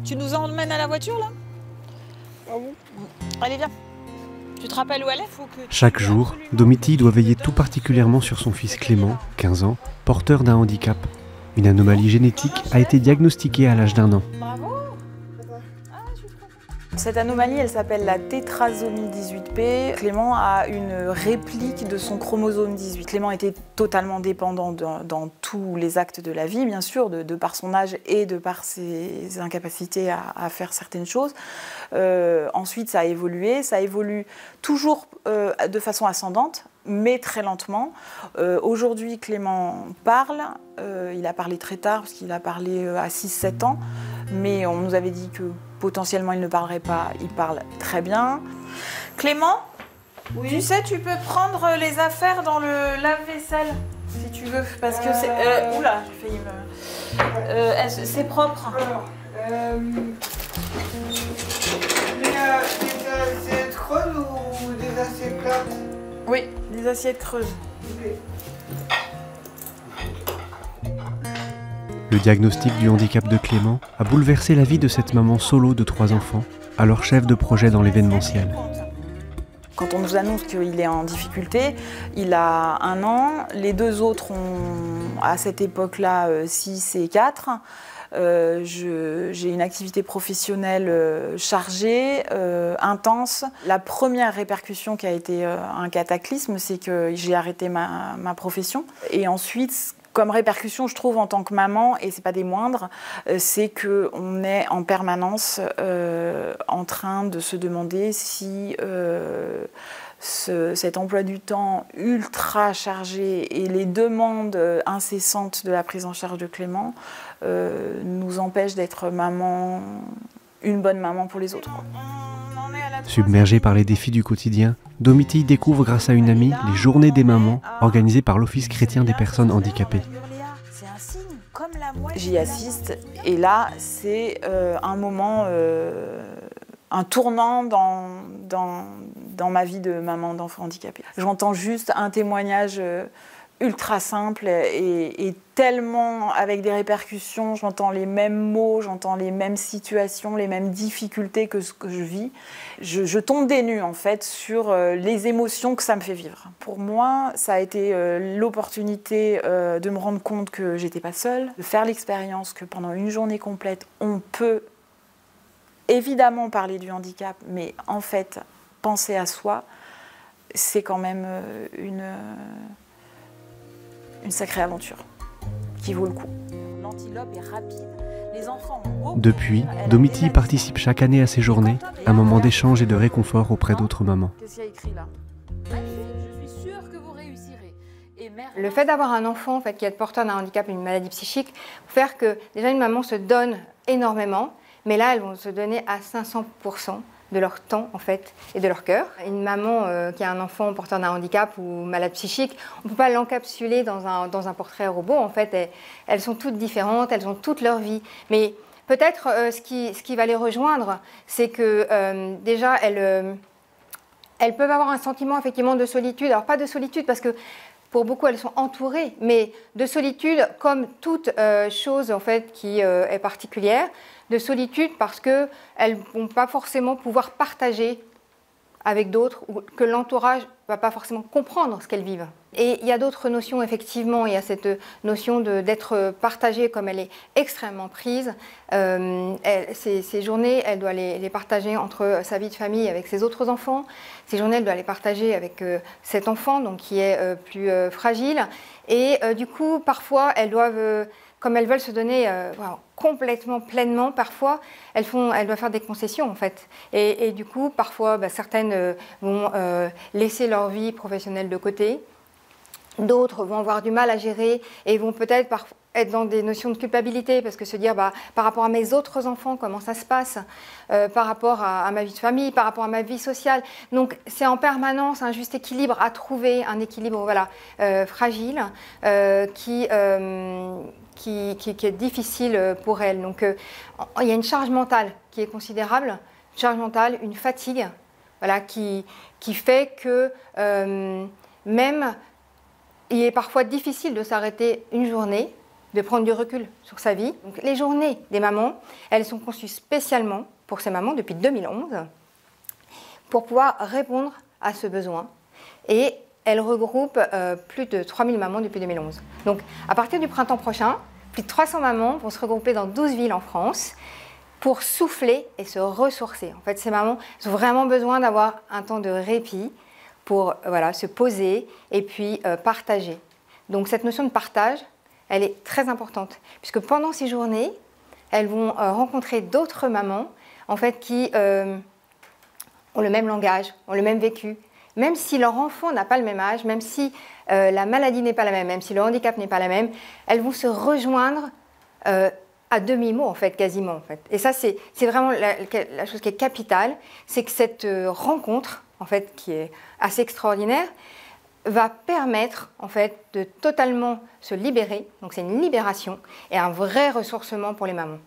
Tu nous emmènes à la voiture, là? Ah bon? Allez, viens. Tu te rappelles où elle est? Chaque jour, Domitille doit veiller tout particulièrement sur son fils Clément, 15 ans, porteur d'un handicap. Une anomalie génétique a été diagnostiquée à l'âge d'1 an. Bravo. Cette anomalie, elle s'appelle la tétrasomie 18p. Clément a une réplique de son chromosome 18. Clément était totalement dépendant dans tous les actes de la vie, bien sûr, de par son âge et de par ses incapacités à faire certaines choses. Ensuite, ça a évolué. Ça évolue toujours de façon ascendante, mais très lentement. Aujourd'hui, Clément parle. Il a parlé très tard, parce qu'il a parlé à 6-7 ans. Mais on nous avait dit que potentiellement il ne parlerait pas. Il parle très bien. Clément, oui. Tu sais, tu peux prendre les affaires dans le lave-vaisselle, si tu veux, parce que c'est... oula, j'ai failli me... c'est propre. Alors, des assiettes creuses ou des assiettes plates? Oui, des assiettes creuses. Okay. Le diagnostic du handicap de Clément a bouleversé la vie de cette maman solo de 3 enfants, alors chef de projet dans l'événementiel. Quand on nous annonce qu'il est en difficulté, il a 1 an, les 2 autres ont à cette époque-là 6 et 4. J'ai une activité professionnelle chargée, intense. La première répercussion qui a été un cataclysme, c'est que j'ai arrêté ma profession. Et ensuite, comme répercussion, je trouve, en tant que maman, et c'est pas des moindres, c'est qu'on est en permanence en train de se demander si cet emploi du temps ultra chargé et les demandes incessantes de la prise en charge de Clément nous empêchent d'être maman, une bonne maman pour les autres. Submergée par les défis du quotidien, Domitille découvre grâce à une amie les Journées des mamans organisées par l'Office chrétien des personnes handicapées. J'y assiste et là c'est un moment, un tournant dans ma vie de maman d'enfant handicapé. J'entends juste un témoignage ultra simple et tellement avec des répercussions, j'entends les mêmes mots, j'entends les mêmes situations, les mêmes difficultés que ce que je vis. Je tombe des nues en fait sur les émotions que ça me fait vivre. Pour moi, ça a été l'opportunité de me rendre compte que j'étais pas seule, de faire l'expérience que pendant une journée complète, on peut évidemment parler du handicap, mais en fait, penser à soi, c'est quand même une sacrée aventure qui vaut le coup. L'antilope est rapide. Les enfants ont Depuis, Domitille participe chaque année à ces journées, un moment d'échange et de réconfort auprès d'autres mamans. Qu'est-ce qu'il y a écrit là? Je suis sûre que vous réussirez. Le fait d'avoir un enfant en fait, qui est porteur d'un handicap, une maladie psychique, va faire que déjà une maman se donne énormément, mais là elles vont se donner à 500% de leur temps en fait et de leur cœur. Une maman qui a un enfant porteur d'un handicap ou malade psychique, on ne peut pas l'encapsuler dans un portrait robot. En fait, elles sont toutes différentes, elles ont toute leur vie. Mais peut-être ce qui va les rejoindre, c'est que déjà elles peuvent avoir un sentiment effectivement de solitude. Alors pas de solitude parce que pour beaucoup, elles sont entourées, mais de solitude comme toute chose en fait, qui est particulière, de solitude parce qu'elles ne vont pas forcément pouvoir partager avec d'autres ou que l'entourage ne va pas forcément comprendre ce qu'elles vivent. Et il y a d'autres notions, effectivement, il y a cette notion d'être partagée comme elle est extrêmement prise. Ces journées, elle doit les partager entre sa vie de famille avec ses autres enfants. Ces journées, elle doit les partager avec cet enfant donc, qui est plus fragile. Et du coup, parfois, elles doivent... Comme elles veulent se donner complètement, pleinement, parfois, elles doivent faire des concessions, en fait. Et du coup, parfois, certaines vont laisser leur vie professionnelle de côté. D'autres vont avoir du mal à gérer et vont peut-être être dans des notions de culpabilité parce que se dire par rapport à mes autres enfants, comment ça se passe, par rapport à ma vie de famille, par rapport à ma vie sociale. Donc c'est en permanence un juste équilibre à trouver, un équilibre fragile qui est difficile pour elles. Donc il y a une charge mentale qui est considérable, une charge mentale, une fatigue qui fait que même il est parfois difficile de s'arrêter une journée de prendre du recul sur sa vie. Donc, les journées des mamans, elles sont conçues spécialement pour ces mamans depuis 2011 pour pouvoir répondre à ce besoin. Et elles regroupent plus de 3000 mamans depuis 2011. Donc, à partir du printemps prochain, plus de 300 mamans vont se regrouper dans 12 villes en France pour souffler et se ressourcer. En fait, ces mamans ont vraiment besoin d'avoir un temps de répit pour se poser et puis partager. Donc cette notion de partage, elle est très importante, puisque pendant ces journées, elles vont rencontrer d'autres mamans en fait, qui ont le même langage, ont le même vécu, même si leur enfant n'a pas le même âge, même si la maladie n'est pas la même, même si le handicap n'est pas la même, elles vont se rejoindre à demi-mot, en fait, quasiment. En fait. Et ça, c'est vraiment la chose qui est capitale, c'est que cette rencontre, en fait, qui est assez extraordinaire, va permettre, en fait, de totalement se libérer. Donc, c'est une libération et un vrai ressourcement pour les mamans.